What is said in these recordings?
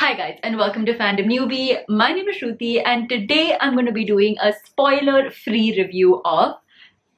Hi guys and welcome to Fandom Newbie. My name is Shruti and today I'm going to be doing a spoiler-free review of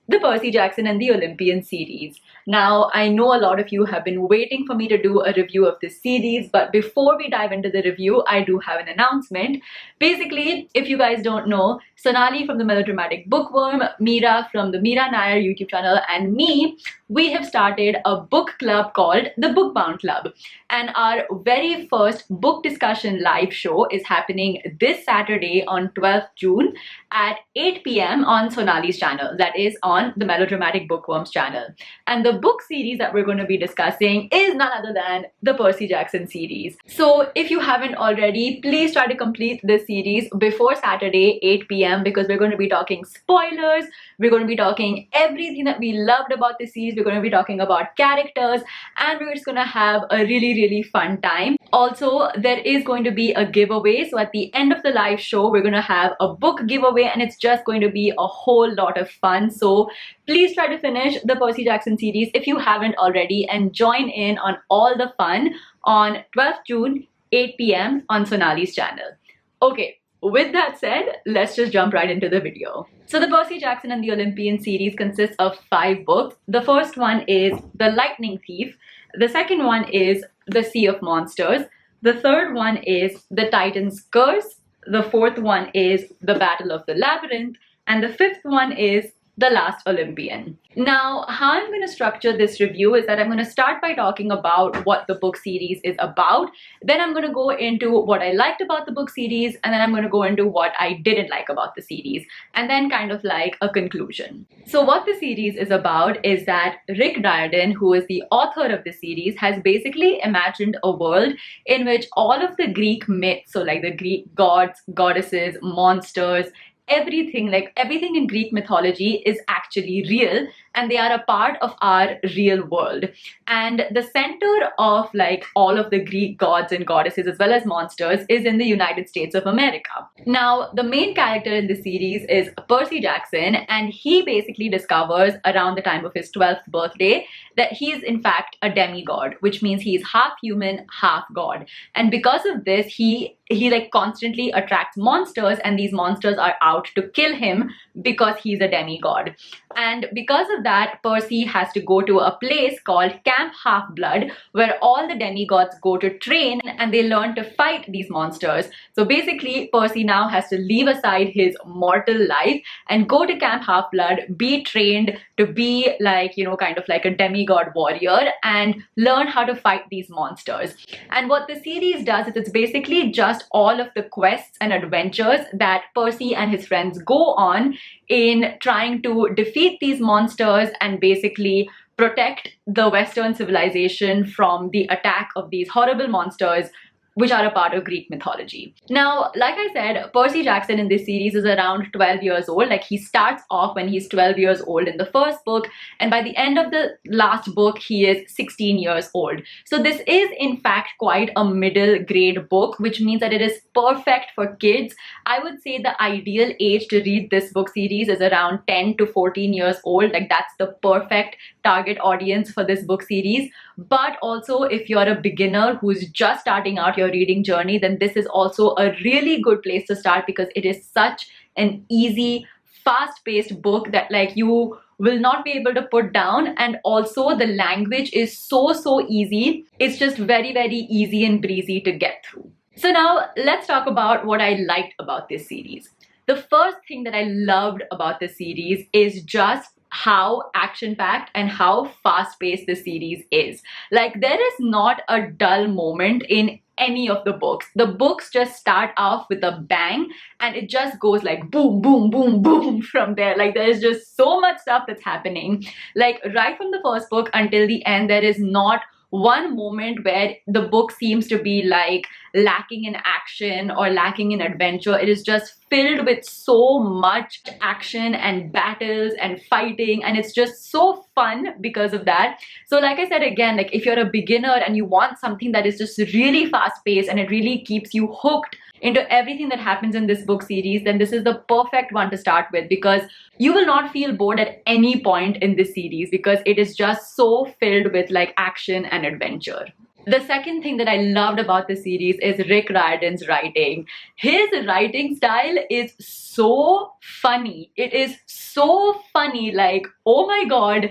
the Percy Jackson and the Olympians series. Now, I know a lot of you have been waiting for me to do a review of this series, but before we dive into the review, I do have an announcement. Basically, if you guys don't know, Sonali from the Melodramatic Bookworm, Meera from the Meera Nair YouTube channel, and me, we have started a book club called the Bookbound Club. And our very first book discussion live show is happening this Saturday on 12th June at 8 p.m. on Sonali's channel. That is on the Melodramatic Bookworm's channel. And the book series that we're going to be discussing is none other than the Percy Jackson series. So if you haven't already, please try to complete this series before Saturday 8 p.m. because we're going to be talking spoilers, we're going to be talking everything that we loved about the series, we're going to be talking about characters, and we're just going to have a really fun time. Also, there is going to be a giveaway. So at the end of the live show, we're going to have a book giveaway and it's just going to be a whole lot of fun. So please try to finish the Percy Jackson series if you haven't already and join in on all the fun on 12th June, 8 p.m. on Sonali's channel. Okay, with that said, let's just jump right into the video. So the Percy Jackson and the Olympian series consists of 5 books. The first one is The Lightning Thief. The second one is The Sea of Monsters. The third one is The Titan's Curse. The fourth one is The Battle of the Labyrinth. And the fifth one is The Last Olympian. Now, how I'm going to structure this review is that I'm going to start by talking about what the book series is about. Then I'm going to go into what I liked about the book series, and then I'm going to go into what I didn't like about the series, and then kind of like a conclusion. So what the series is about is that Rick Riordan, who is the author of the series, has basically imagined a world in which all of the Greek myths, so like the Greek gods, goddesses, monsters, everything in Greek mythology is actually real, and they are a part of our real world. And the center of like all of the Greek gods and goddesses as well as monsters is in the United States of America. Now, the main character in the series is Percy Jackson, and he basically discovers around the time of his 12th birthday that he is in fact a demigod, which means he is half human, half god. And because of this, he like constantly attracts monsters, and these monsters are out to kill him because he's a demigod. And because of that, Percy has to go to a place called Camp Half-Blood, where all the demigods go to train and they learn to fight these monsters. So basically, Percy now has to leave aside his mortal life and go to Camp Half-Blood, be trained to be like, you know, kind of like a demigod warrior and learn how to fight these monsters. And what the series does is it's basically just all of the quests and adventures that Percy and his friends go on in trying to defeat these monsters and basically protect the Western civilization from the attack of these horrible monsters which are a part of Greek mythology. Now, like I said, Percy Jackson in this series is around 12 years old. Like, he starts off when he's 12 years old in the first book, and by the end of the last book, he is 16 years old. So this is in fact quite a middle grade book, which means that it is perfect for kids. I would say the ideal age to read this book series is around 10 to 14 years old. Like, that's the perfect target audience for this book series. But also, if you're a beginner who's just starting out your reading journey, then this is also a really good place to start because it is such an easy, fast-paced book that like you will not be able to put down, and also the language is so easy. It's just very easy and breezy to get through. So now let's talk about what I liked about this series. The first thing that I loved about this series is just how action-packed and how fast-paced the series is. Like, there is not a dull moment in any of the books. The books just start off with a bang and it just goes like boom, boom, boom, boom from there. Like, there is just so much stuff that's happening. Like, right from the first book until the end, there is not one moment where the book seems to be like lacking in action or lacking in adventure. It is just filled with so much action and battles and fighting, and it's just so fun because of that. So like I said again, like if you're a beginner and you want something that is just really fast paced and it really keeps you hooked into everything that happens in this book series, then this is the perfect one to start with, because you will not feel bored at any point in this series because it is just so filled with like action and adventure. The second thing that I loved about the series is Rick Riordan's writing. His writing style is so funny. It is so funny. Like, oh my god,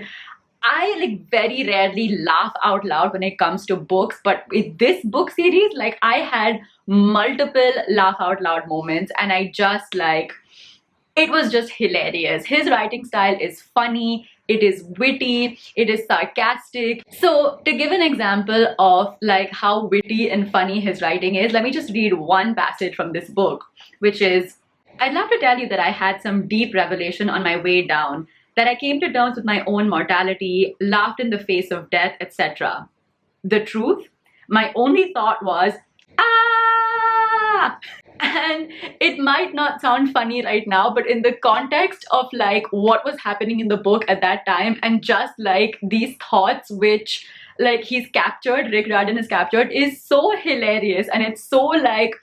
I like very rarely laugh out loud when it comes to books, but with this book series, like I had multiple laugh out loud moments, and I just like it was just hilarious. His writing style is funny, it is witty, it is sarcastic. So to give an example of like how witty and funny his writing is, let me just read one passage from this book, which is, I'd love to tell you that I had some deep revelation on my way down, that I came to terms with my own mortality, laughed in the face of death, etc. The truth? My only thought was, ah! And it might not sound funny right now, but in the context of like what was happening in the book at that time, and just like these thoughts which like Rick Riordan is captured, is so hilarious. And it's so like,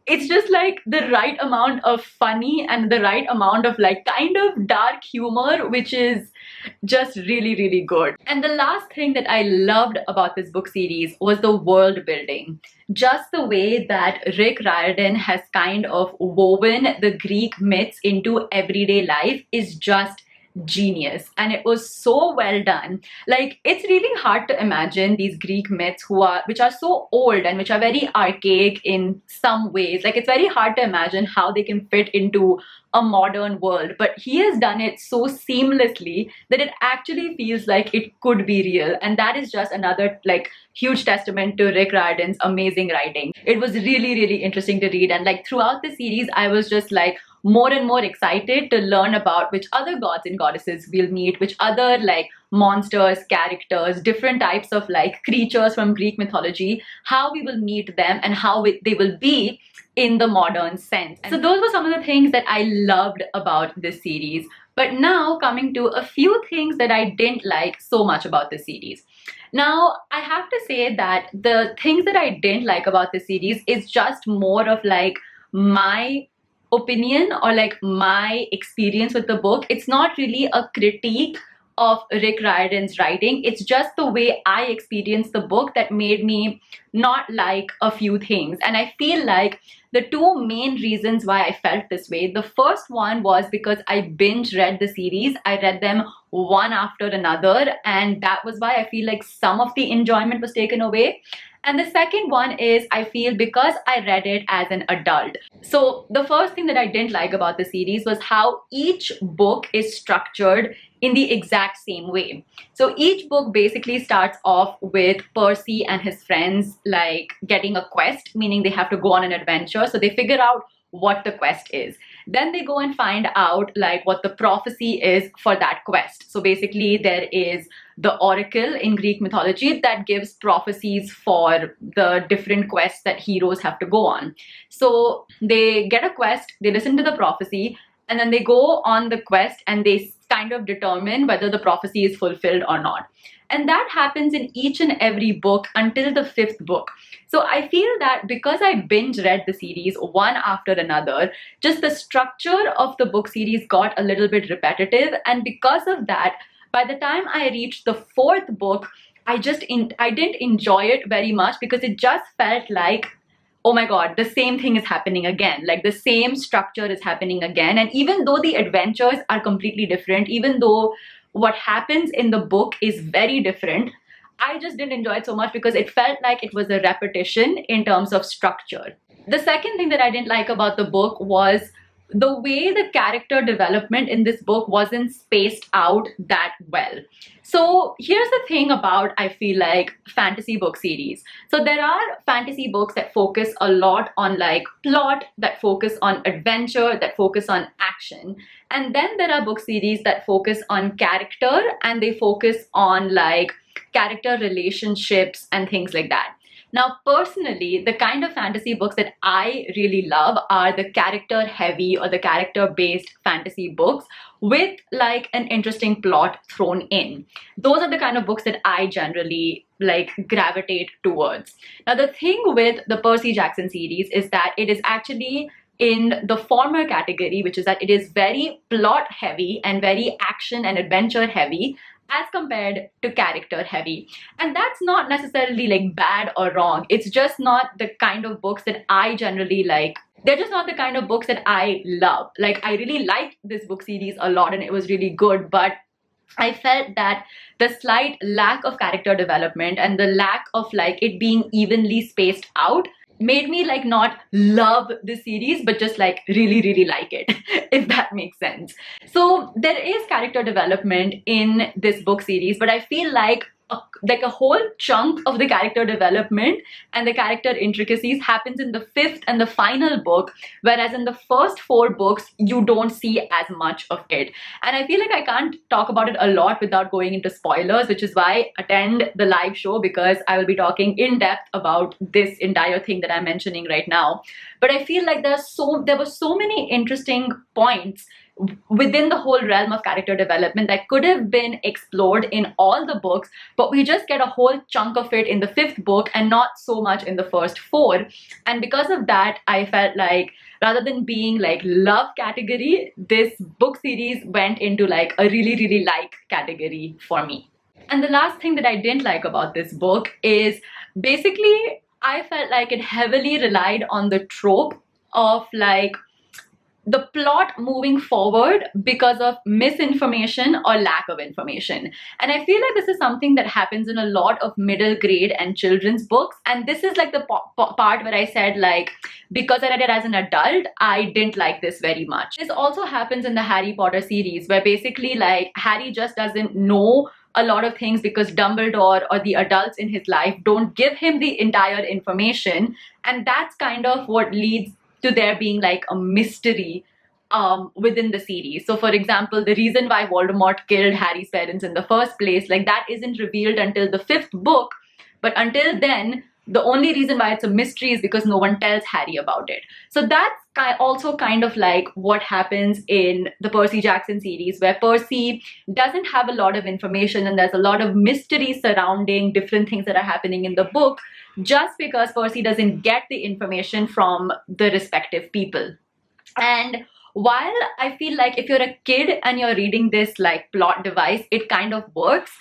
it's just like the right amount of funny and the right amount of like kind of dark humor, which is just really, really good. And the last thing that I loved about this book series was the world building. Just the way that Rick Riordan has kind of woven the Greek myths into everyday life is just genius, and it was so well done. Like, it's really hard to imagine these Greek myths which are so old and which are very archaic in some ways. Like, it's very hard to imagine how they can fit into a modern world, but he has done it so seamlessly that it actually feels like it could be real. And that is just another like huge testament to Rick Riordan's amazing writing. It was really, really interesting to read, and like throughout the series I was just like more and more excited to learn about which other gods and goddesses we'll meet, which other like monsters, characters, different types of like creatures from Greek mythology, how we will meet them and how they will be in the modern sense. So those were some of the things that I loved about this series. But now coming to a few things that I didn't like so much about the series. Now, I have to say that the things that I didn't like about the series is just more of like my opinion or like my experience with the book. It's not really a critique of Rick Riordan's writing. It's just the way I experienced the book that made me not like a few things. And I feel like the two main reasons why I felt this way, the first one was because I binge read the series. I read them one after another, and that was why I feel like some of the enjoyment was taken away. And the second one is I feel because I read it as an adult. So the first thing that I didn't like about the series was how each book is structured in the exact same way. So each book basically starts off with Percy and his friends like getting a quest, meaning they have to go on an adventure. So they figure out what the quest is. Then they go and find out like what the prophecy is for that quest. So basically there is the oracle in Greek mythology that gives prophecies for the different quests that heroes have to go on. So they get a quest, they listen to the prophecy, and then they go on the quest and they kind of determine whether the prophecy is fulfilled or not. And that happens in each and every book until the fifth book. So I feel that because I binge read the series one after another, just the structure of the book series got a little bit repetitive. And because of that, by the time I reached the fourth book, I didn't enjoy it very much, because it just felt like, oh my god, the same thing is happening again. Like the same structure is happening again. And even though the adventures are completely different, even though what happens in the book is very different, I just didn't enjoy it so much because it felt like it was a repetition in terms of structure. The second thing that I didn't like about the book was the way the character development in this book wasn't spaced out that well. So here's the thing about, I feel like, fantasy book series. So there are fantasy books that focus a lot on like plot, that focus on adventure, that focus on action. And then there are book series that focus on character, and they focus on like character relationships and things like that. Now, personally, the kind of fantasy books that I really love are the character heavy or the character based fantasy books with like an interesting plot thrown in. Those are the kind of books that I generally like gravitate towards. Now, the thing with the Percy Jackson series is that it is actually in the former category, which is that it is very plot heavy and very action and adventure heavy. as compared to character heavy. And that's not necessarily like bad or wrong. It's just not the kind of books that I generally like. They're just not the kind of books that I love. Like, I really liked this book series a lot and it was really good, but I felt that the slight lack of character development and the lack of like it being evenly spaced out made me like not love the series but just like really like it, if that makes sense. So there is character development in this book series, but I feel like a whole chunk of the character development and the character intricacies happens in the fifth and the final book, whereas in the first four books you don't see as much of it. And I feel like I can't talk about it a lot without going into spoilers, which is why attend the live show, because I will be talking in depth about this entire thing that I'm mentioning right now. But I feel like there were so many interesting points within the whole realm of character development that could have been explored in all the books, but we just get a whole chunk of it in the fifth book and not so much in the first four. And because of that, I felt like rather than being like love category, this book series went into like a really like category for me. And the last thing that I didn't like about this book is basically I felt like it heavily relied on the trope of like the plot moving forward because of misinformation or lack of information. And I feel like this is something that happens in a lot of middle grade and children's books. And this is like the part where I said like, because I read it as an adult, I didn't like this very much. This also happens in the Harry Potter series, where basically like Harry just doesn't know a lot of things because Dumbledore or the adults in his life don't give him the entire information. And that's kind of what leads to there being like a mystery within the series. So for example, the reason why Voldemort killed Harry's parents in the first place, like that isn't revealed until the fifth book, but until then, the only reason why it's a mystery is because no one tells Harry about it. So that's also kind of like what happens in the Percy Jackson series, where Percy doesn't have a lot of information and there's a lot of mystery surrounding different things that are happening in the book, just because Percy doesn't get the information from the respective people. And while I feel like if you're a kid and you're reading this like plot device, it kind of works,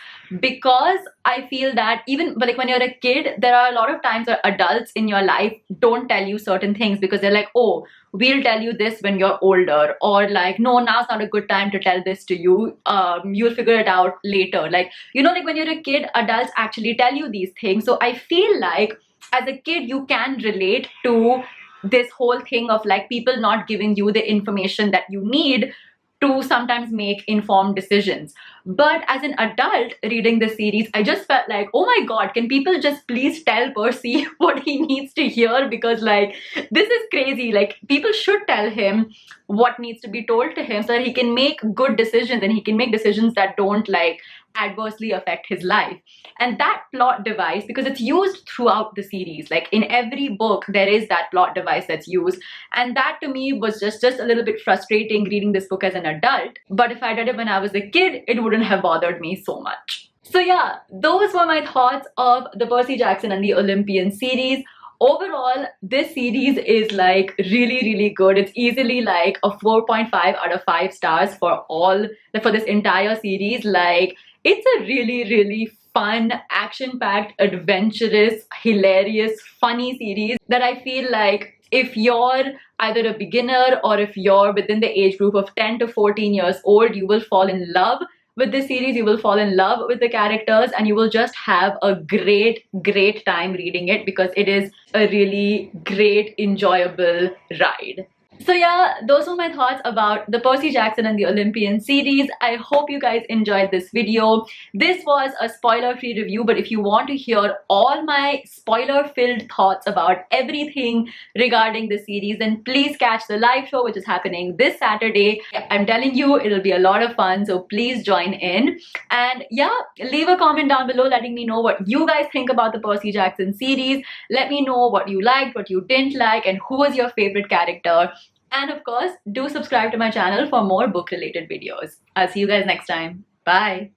because I feel that even like when you're a kid, there are a lot of times where adults in your life don't tell you certain things because they're like, oh, we'll tell you this when you're older, or like, no, now's not a good time to tell this to you, you'll figure it out later. Like, you know, like when you're a kid, adults actually tell you these things. So I feel like as a kid you can relate to this whole thing of like people not giving you the information that you need to sometimes make informed decisions. But as an adult reading the series, I just felt like, oh my god, can people just please tell Percy what he needs to hear? Because like, this is crazy. Like, people should tell him what needs to be told to him so that he can make good decisions, and he can make decisions that don't like adversely affect his life. And that plot device, because it's used throughout the series, like in every book there is that plot device that's used, and that to me was just a little bit frustrating reading this book as an adult. But if I read it when I was a kid, it wouldn't have bothered me so much. So yeah, those were my thoughts of the Percy Jackson and the Olympian series. Overall, this series is like really good. It's easily like a 4.5 out of 5 stars for this entire series. Like, it's a really fun, action-packed, adventurous, hilarious, funny series that I feel like if you're either a beginner or if you're within the age group of 10 to 14 years old, you will fall in love with this series. You will fall in love with the characters, and you will just have a great time reading it, because it is a really great, enjoyable ride. So yeah, those were my thoughts about the Percy Jackson and the Olympian series. I hope you guys enjoyed this video. This was a spoiler-free review, but if you want to hear all my spoiler-filled thoughts about everything regarding the series, then please catch the live show, which is happening this Saturday. I'm telling you, it'll be a lot of fun, so please join in. And yeah, leave a comment down below letting me know what you guys think about the Percy Jackson series. Let me know what you liked, what you didn't like, and who was your favorite character. And of course, do subscribe to my channel for more book-related videos. I'll see you guys next time. Bye!